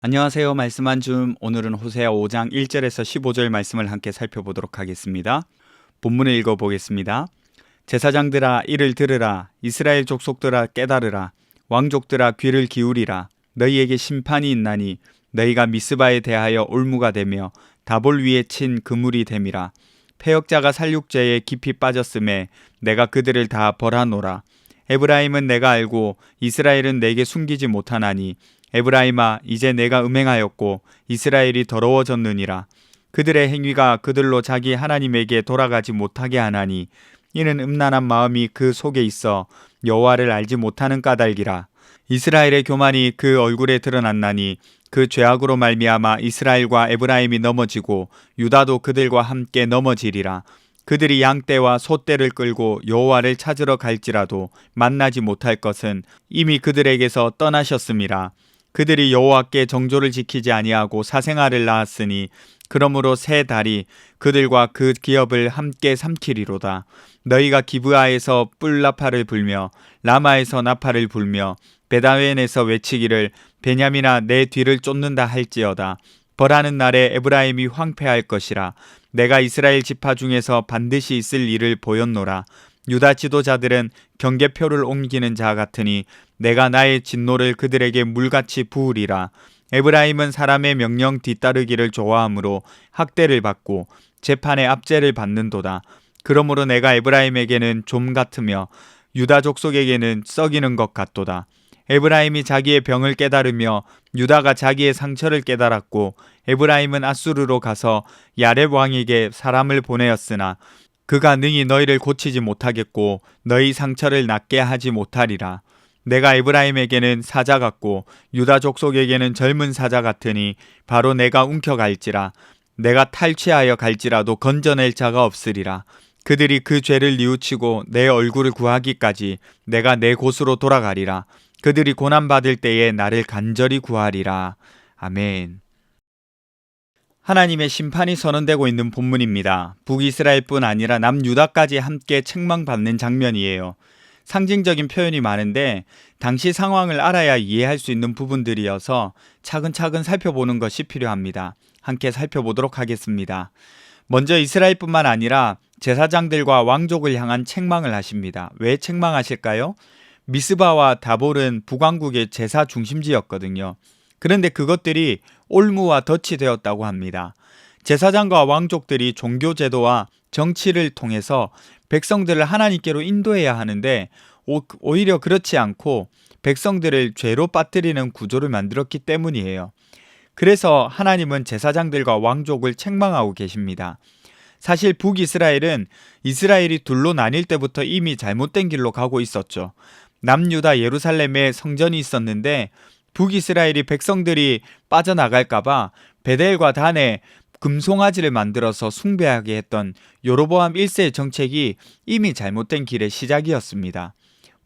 안녕하세요. 말씀 한 줌. 오늘은 호세아 5장 1절에서 15절 말씀을 함께 살펴보도록 하겠습니다. 본문을 읽어보겠습니다. 제사장들아 이를 들으라. 이스라엘 족속들아 깨달으라. 왕족들아 귀를 기울이라. 너희에게 심판이 있나니 너희가 미스바에 대하여 올무가 되며 다볼 위에 친 그물이 됨이라. 패역자가 살육죄에 깊이 빠졌음에 내가 그들을 다 벌하노라. 에브라임은 내가 알고 이스라엘은 내게 숨기지 못하나니 에브라임아 이제 내가 음행하였고 이스라엘이 더러워졌느니라. 그들의 행위가 그들로 자기 하나님에게 돌아가지 못하게 하나니 이는 음란한 마음이 그 속에 있어 여호와를 알지 못하는 까닭이라. 이스라엘의 교만이 그 얼굴에 드러났나니 그 죄악으로 말미암아 이스라엘과 에브라임이 넘어지고 유다도 그들과 함께 넘어지리라. 그들이 양떼와 소떼를 끌고 여호와를 찾으러 갈지라도 만나지 못할 것은 이미 그들에게서 떠나셨음이라. 그들이 여호와께 정조를 지키지 아니하고 사생아를 낳았으니 그러므로 새 달이 그들과 그 기업을 함께 삼키리로다. 너희가 기브아에서 뿔나파를 불며 라마에서 나파를 불며 베다웬에서 외치기를 베냐민아 내 뒤를 쫓는다 할지어다. 벌하는 날에 에브라임이 황폐할 것이라. 내가 이스라엘 지파 중에서 반드시 있을 일을 보였노라. 유다 지도자들은 경계표를 옮기는 자 같으니 내가 나의 진노를 그들에게 물같이 부으리라. 에브라임은 사람의 명령 뒤따르기를 좋아하므로 학대를 받고 재판의 압제를 받는도다. 그러므로 내가 에브라임에게는 좀 같으며 유다 족속에게는 썩이는 것 같도다. 에브라임이 자기의 병을 깨달으며 유다가 자기의 상처를 깨달았고 에브라임은 아수르로 가서 야렙 왕에게 사람을 보내었으나 그가 능히 너희를 고치지 못하겠고 너희 상처를 낫게 하지 못하리라. 내가 에브라임에게는 사자 같고 유다 족속에게는 젊은 사자 같으니 바로 내가 움켜갈지라. 내가 탈취하여 갈지라도 건져낼 자가 없으리라. 그들이 그 죄를 뉘우치고 내 얼굴을 구하기까지 내가 내 곳으로 돌아가리라. 그들이 고난받을 때에 나를 간절히 구하리라. 아멘. 하나님의 심판이 선언되고 있는 본문입니다. 북이스라엘뿐 아니라 남유다까지 함께 책망받는 장면이에요. 상징적인 표현이 많은데 당시 상황을 알아야 이해할 수 있는 부분들이어서 차근차근 살펴보는 것이 필요합니다. 함께 살펴보도록 하겠습니다. 먼저 이스라엘뿐만 아니라 제사장들과 왕족을 향한 책망을 하십니다. 왜 책망하실까요? 미스바와 다볼은 북왕국의 제사 중심지였거든요. 그런데 그것들이 올무와 덫이 되었다고 합니다. 제사장과 왕족들이 종교 제도와 정치를 통해서 백성들을 하나님께로 인도해야 하는데 오히려 그렇지 않고 백성들을 죄로 빠뜨리는 구조를 만들었기 때문이에요. 그래서 하나님은 제사장들과 왕족을 책망하고 계십니다. 사실 북이스라엘은 이스라엘이 둘로 나뉠 때부터 이미 잘못된 길로 가고 있었죠. 남유다 예루살렘에 성전이 있었는데 북이스라엘이 백성들이 빠져나갈까봐 베델과 단에 금송아지를 만들어서 숭배하게 했던 여로보암 1세의 정책이 이미 잘못된 길의 시작이었습니다.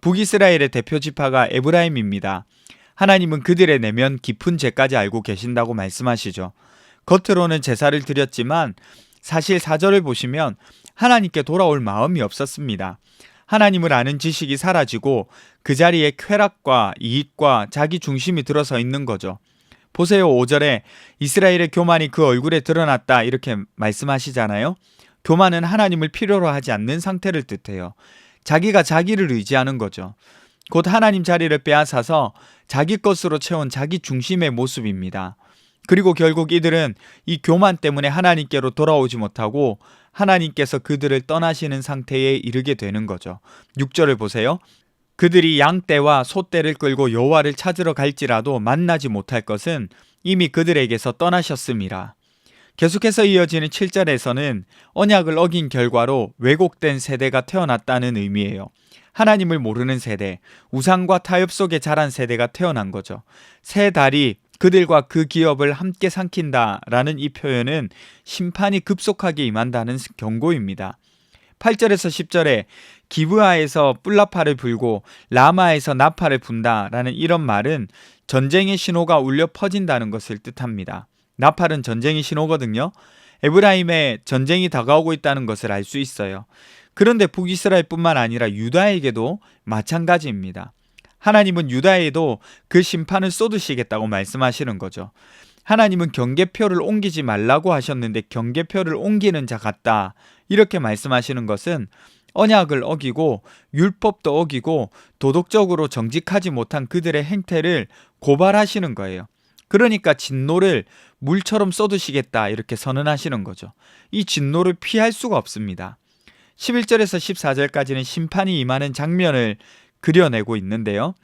북이스라엘의 대표 지파가 에브라임입니다. 하나님은 그들의 내면 깊은 죄까지 알고 계신다고 말씀하시죠. 겉으로는 제사를 드렸지만 사실 4절을 보시면 하나님께 돌아올 마음이 없었습니다. 하나님을 아는 지식이 사라지고 그 자리에 쾌락과 이익과 자기 중심이 들어서 있는 거죠. 보세요. 5절에 이스라엘의 교만이 그 얼굴에 드러났다 이렇게 말씀하시잖아요. 교만은 하나님을 필요로 하지 않는 상태를 뜻해요. 자기가 자기를 의지하는 거죠. 곧 하나님 자리를 빼앗아서 자기 것으로 채운 자기 중심의 모습입니다. 그리고 결국 이들은 이 교만 때문에 하나님께로 돌아오지 못하고 하나님께서 그들을 떠나시는 상태에 이르게 되는 거죠. 6절을 보세요. 그들이 양떼와 소떼를 끌고 여호와를 찾으러 갈지라도 만나지 못할 것은 이미 그들에게서 떠나셨음이라. 계속해서 이어지는 7절에서는 언약을 어긴 결과로 왜곡된 세대가 태어났다는 의미예요. 하나님을 모르는 세대, 우상과 타협 속에 자란 세대가 태어난 거죠. 새 달이 그들과 그 기업을 함께 삼킨다라는 이 표현은 심판이 급속하게 임한다는 경고입니다. 8절에서 10절에 기브아에서 뿔나파를 불고 라마에서 나파를 분다라는 이런 말은 전쟁의 신호가 울려 퍼진다는 것을 뜻합니다. 나팔은 전쟁의 신호거든요. 에브라임에 전쟁이 다가오고 있다는 것을 알 수 있어요. 그런데 북이스라엘뿐만 아니라 유다에게도 마찬가지입니다. 하나님은 유다에도 그 심판을 쏟으시겠다고 말씀하시는 거죠. 하나님은 경계표를 옮기지 말라고 하셨는데 경계표를 옮기는 자 같다. 이렇게 말씀하시는 것은 언약을 어기고 율법도 어기고 도덕적으로 정직하지 못한 그들의 행태를 고발하시는 거예요. 그러니까 진노를 물처럼 쏟으시겠다 이렇게 선언하시는 거죠. 이 진노를 피할 수가 없습니다. 11절에서 14절까지는 심판이 임하는 장면을 그려내고 있는데요.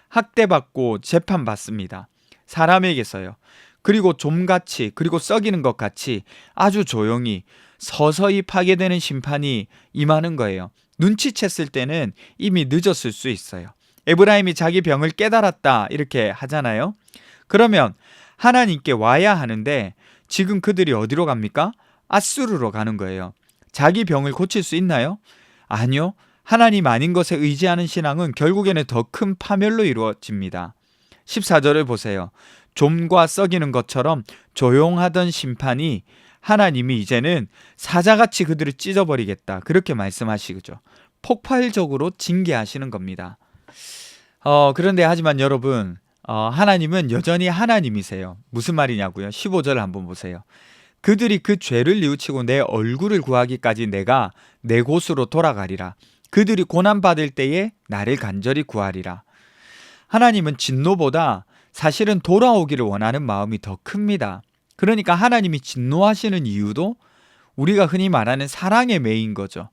학대받고 재판받습니다. 사람에게서요. 그리고 좀같이 그리고 썩이는 것 같이 아주 조용히 서서히 파괴되는 심판이 임하는 거예요. 눈치챘을 때는 이미 늦었을 수 있어요. 에브라임이 자기 병을 깨달았다 이렇게 하잖아요. 그러면 하나님께 와야 하는데 지금 그들이 어디로 갑니까? 아수르로 가는 거예요. 자기 병을 고칠 수 있나요? 아니요. 하나님 아닌 것에 의지하는 신앙은 결국에는 더 큰 파멸로 이루어집니다. 14절을 보세요. 좀과 썩이는 것처럼 조용하던 심판이 하나님이 이제는 사자같이 그들을 찢어버리겠다. 그렇게 말씀하시죠. 폭발적으로 징계하시는 겁니다. 그런데 하지만 여러분, 하나님은 여전히 하나님이세요. 무슨 말이냐고요? 15절을 한번 보세요. 그들이 그 죄를 뉘우치고 내 얼굴을 구하기까지 내가 내 곳으로 돌아가리라. 그들이 고난받을 때에 나를 간절히 구하리라. 하나님은 진노보다 사실은 돌아오기를 원하는 마음이 더 큽니다. 그러니까 하나님이 진노하시는 이유도 우리가 흔히 말하는 사랑에 매인 거죠.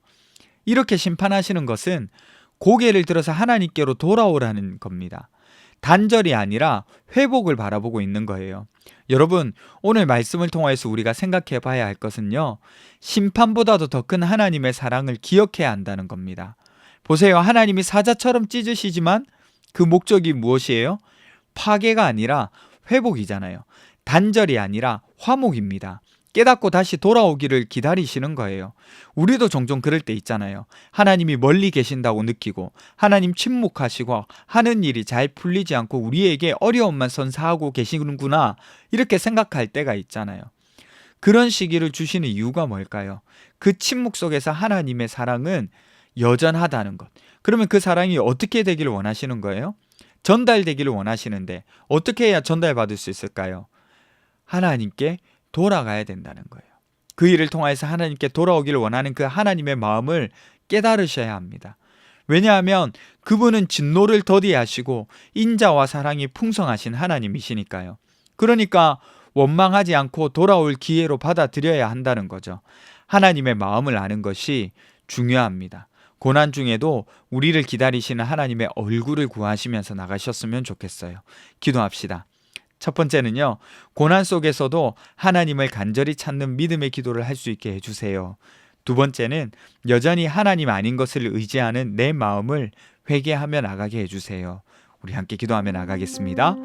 이렇게 심판하시는 것은 고개를 들어서 하나님께로 돌아오라는 겁니다. 단절이 아니라 회복을 바라보고 있는 거예요. 여러분, 오늘 말씀을 통해서 우리가 생각해 봐야 할 것은요, 심판보다도 더 큰 하나님의 사랑을 기억해야 한다는 겁니다. 보세요. 하나님이 사자처럼 찢으시지만 그 목적이 무엇이에요? 파괴가 아니라 회복이잖아요. 단절이 아니라 화목입니다. 깨닫고 다시 돌아오기를 기다리시는 거예요. 우리도 종종 그럴 때 있잖아요. 하나님이 멀리 계신다고 느끼고 하나님 침묵하시고 하는 일이 잘 풀리지 않고 우리에게 어려움만 선사하고 계시는구나 이렇게 생각할 때가 있잖아요. 그런 시기를 주시는 이유가 뭘까요? 그 침묵 속에서 하나님의 사랑은 여전하다는 것. 그러면 그 사랑이 어떻게 되기를 원하시는 거예요? 전달되기를 원하시는데 어떻게 해야 전달받을 수 있을까요? 하나님께 돌아가야 된다는 거예요. 그 일을 통해서 하나님께 돌아오기를 원하는 그 하나님의 마음을 깨달으셔야 합니다. 왜냐하면 그분은 진노를 더디하시고 인자와 사랑이 풍성하신 하나님이시니까요. 그러니까 원망하지 않고 돌아올 기회로 받아들여야 한다는 거죠. 하나님의 마음을 아는 것이 중요합니다. 고난 중에도 우리를 기다리시는 하나님의 얼굴을 구하시면서 나가셨으면 좋겠어요. 기도합시다. 첫 번째는요, 고난 속에서도 하나님을 간절히 찾는 믿음의 기도를 할 수 있게 해주세요. 두 번째는 여전히 하나님 아닌 것을 의지하는 내 마음을 회개하며 나가게 해주세요. 우리 함께 기도하며 나가겠습니다.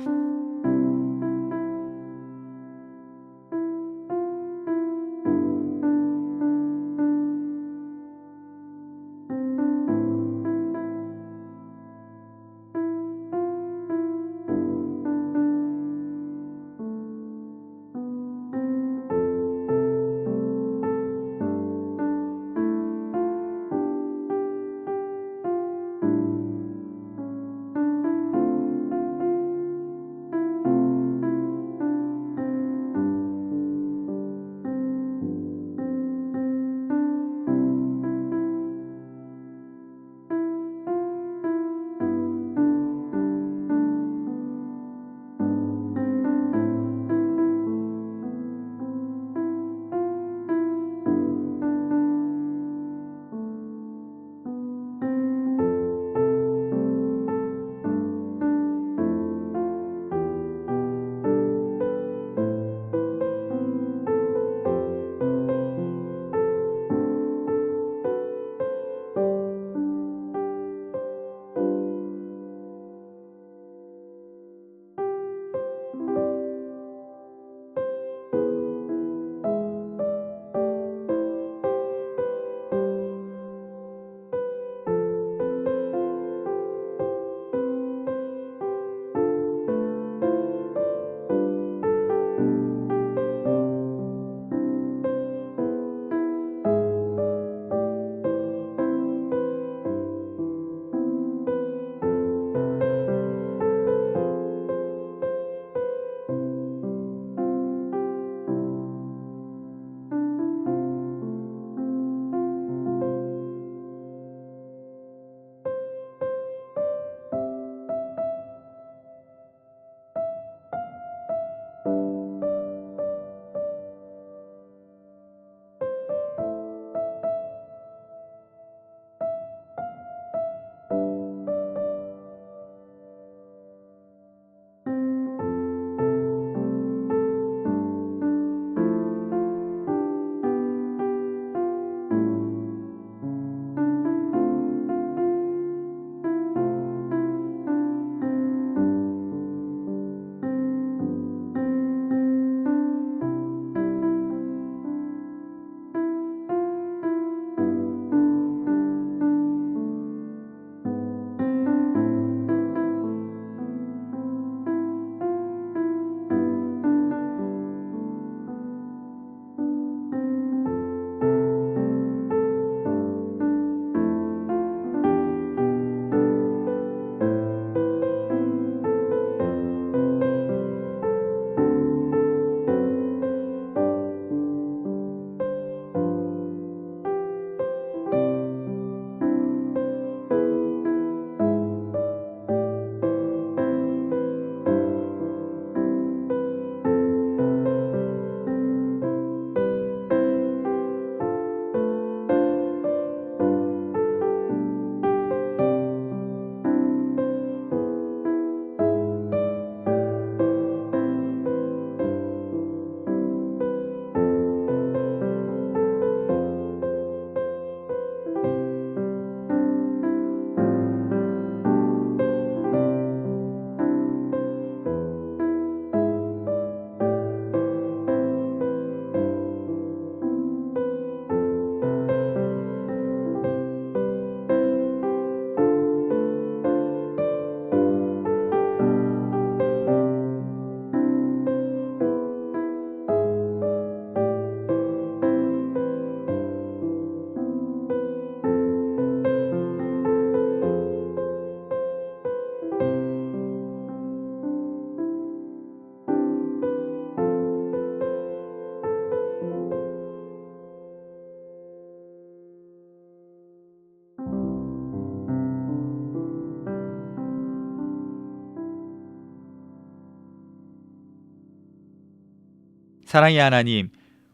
사랑의 하나님,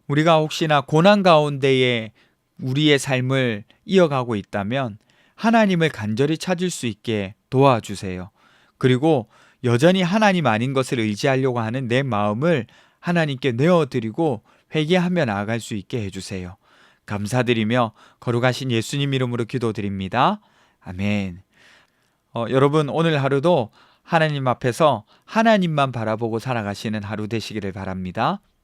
우리가 혹시나 고난 가운데에 우리의 삶을 이어가고 있다면 하나님을 간절히 찾을 수 있게 도와주세요. 그리고 여전히 하나님 아닌 것을 의지하려고 하는 내 마음을 하나님께 내어드리고 회개하며 나아갈 수 있게 해주세요. 감사드리며 거룩하신 예수님 이름으로 기도드립니다. 아멘. 여러분, 오늘 하루도 하나님 앞에서 하나님만 바라보고 살아가시는 하루 되시기를 바랍니다.